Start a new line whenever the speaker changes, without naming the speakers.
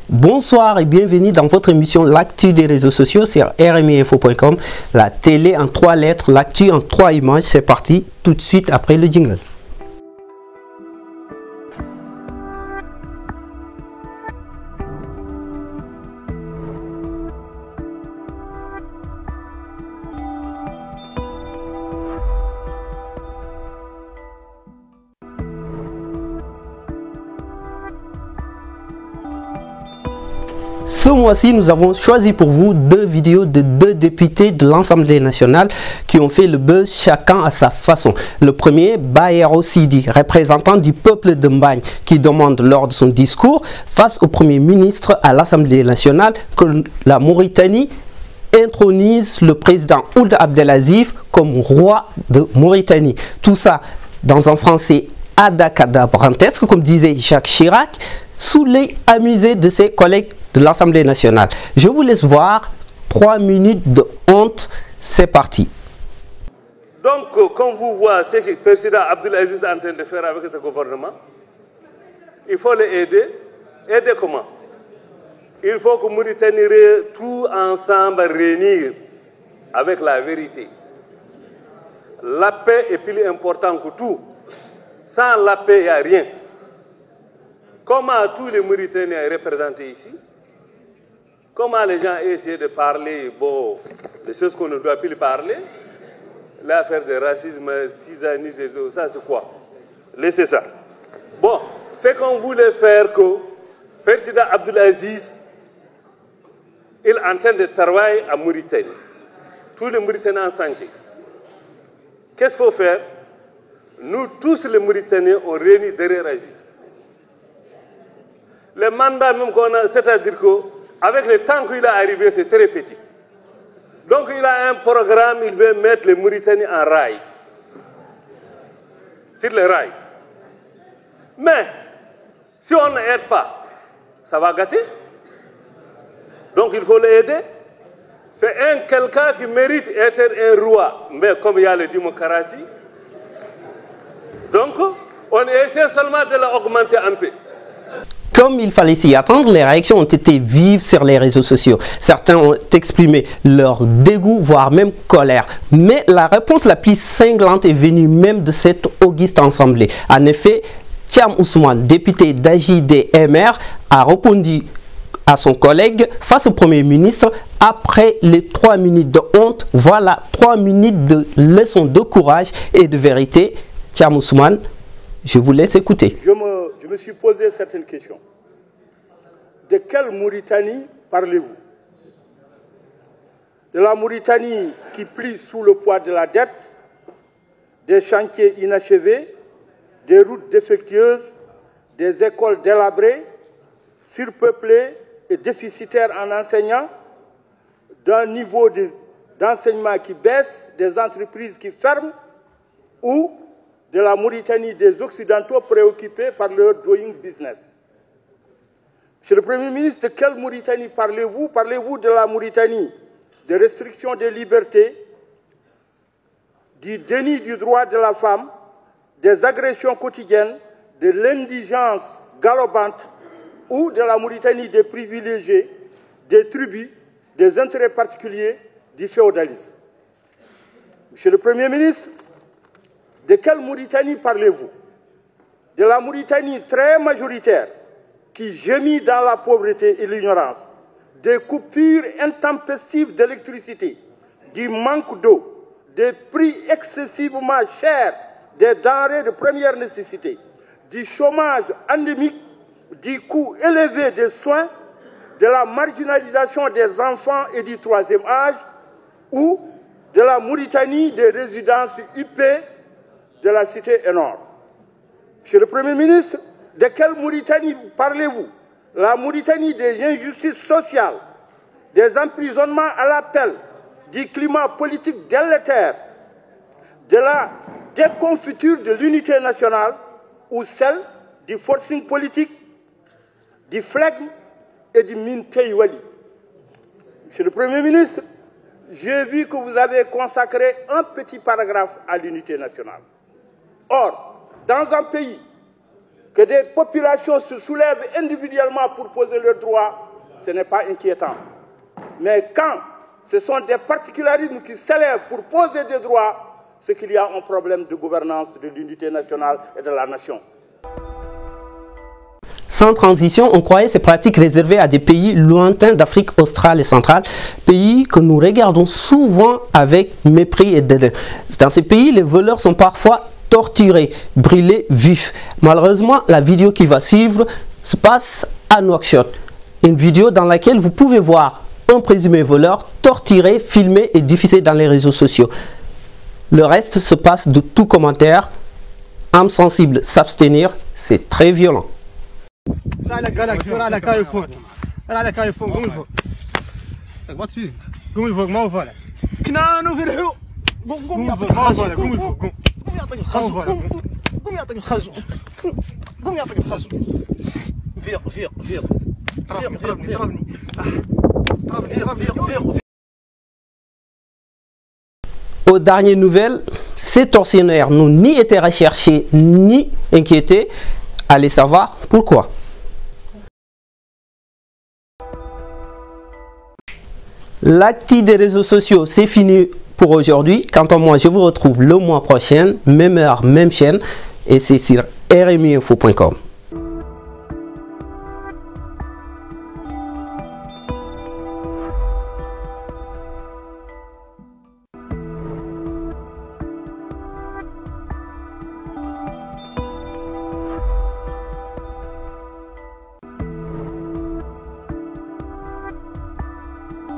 Bonsoir et bienvenue dans votre émission L'actu des réseaux sociaux sur rmiinfo.com. La télé en 3 lettres, l'actu en 3 images. C'est parti tout de suite après le jingle. Ce mois-ci, nous avons choisi pour vous 2 vidéos de 2 députés de l'Assemblée nationale qui ont fait le buzz chacun à sa façon. Le premier, Bayero Sidi, représentant du peuple de Mbagne, qui demande lors de son discours face au Premier ministre à l'Assemblée nationale que la Mauritanie intronise le président Ould Abdelaziz comme roi de Mauritanie. Tout ça dans un français adacadabrantesque, comme disait Jacques Chirac, sous l'œil amusé de ses collègues de l'Assemblée nationale. Je vous laisse voir 3 minutes de honte. C'est parti.
Donc, quand vous voyez ce que le président Abdelaziz est en train de faire avec ce gouvernement, il faut l'aider. Aider comment? Il faut que Mauritanie tout ensemble réunir avec la vérité. La paix est plus importante que tout. Sans la paix, il n'y a rien. Comment tous les Mauritaniens sont représentés ici? Comment les gens essaient de parler, bon, des choses qu'on ne doit plus parler? L'affaire de racisme, cisanisme, ça c'est quoi? Laissez ça. Bon, c'est qu'on voulait faire que le président Abdelaziz, il est en train de travailler à Mauritanie. Tous les Mauritaniens en santé. Qu'est-ce qu'il faut faire? Nous tous les Mauritaniens, on réunit derrière Aziz. Le mandat même qu'on a, c'est-à-dire qu'avec le temps qu'il est arrivé, c'est très petit. Donc il a un programme, il veut mettre les Mauritaniens en rail. Sur le rail. Mais, si on n'aide pas, ça va gâter. Donc il faut l'aider. C'est quelqu'un qui mérite d'être un roi. Mais comme il y a la démocratie, donc on essaie seulement de l'augmenter un peu.
Comme il fallait s'y attendre, les réactions ont été vives sur les réseaux sociaux. Certains ont exprimé leur dégoût, voire même colère. Mais la réponse la plus cinglante est venue même de cette auguste assemblée. En effet, Thiam Ousmane, député d'AJDMR, a répondu à son collègue face au Premier ministre après les 3 minutes de honte. Voilà 3 minutes de leçon de courage et de vérité. Thiam Ousmane, je vous laisse écouter.
Je me suis posé certaines questions. De quelle Mauritanie parlez-vous? De la Mauritanie qui plie sous le poids de la dette, des chantiers inachevés, des routes défectueuses, des écoles délabrées, surpeuplées et déficitaires en enseignants, d'un niveau d'enseignement qui baisse, des entreprises qui ferment, ou de la Mauritanie des Occidentaux préoccupés par leur doing business? Monsieur le Premier ministre, de quelle Mauritanie parlez-vous? Parlez-vous de la Mauritanie de restriction des libertés, du déni du droit de la femme, des agressions quotidiennes, de l'indigence galopante, ou de la Mauritanie des privilégiés, des tribus, des intérêts particuliers, du féodalisme? Monsieur le Premier ministre, de quelle Mauritanie parlez-vous? De la Mauritanie très majoritaire qui gémit dans la pauvreté et l'ignorance, des coupures intempestives d'électricité, du manque d'eau, des prix excessivement chers des denrées de première nécessité, du chômage endémique, du coût élevé des soins, de la marginalisation des enfants et du 3e âge, ou de la Mauritanie des résidences huppées de la cité énorme? Monsieur le Premier ministre, de quelle Mauritanie parlez-vous? La Mauritanie des injustices sociales, des emprisonnements à l'appel, du climat politique délétère, de la déconfiture de l'unité nationale, ou celle du forcing politique, du flegme et du minteiwali? Monsieur le Premier ministre, j'ai vu que vous avez consacré un petit paragraphe à l'unité nationale. Or, dans un pays que des populations se soulèvent individuellement pour poser leurs droits, ce n'est pas inquiétant. Mais quand ce sont des particularismes qui s'élèvent pour poser des droits, c'est qu'il y a un problème de gouvernance de l'unité nationale et de la nation.
Sans transition, on croyait ces pratiques réservées à des pays lointains d'Afrique australe et centrale, pays que nous regardons souvent avec mépris et dédain. Dans ces pays, les voleurs sont parfois torturés, brûlés vifs. Malheureusement, la vidéo qui va suivre se passe à Nouakchott. Une vidéo dans laquelle vous pouvez voir un présumé voleur torturé, filmé et diffusé dans les réseaux sociaux. Le reste se passe de tout commentaire. Âme sensible, s'abstenir, c'est très violent. Aux dernières nouvelles, ces tortionnaires n'ont ni été recherchés ni inquiétés. Allez savoir pourquoi. L'actu des réseaux sociaux, c'est fini pour aujourd'hui. Quant à moi, je vous retrouve le mois prochain, même heure, même chaîne, et c'est sur rmiinfo.com.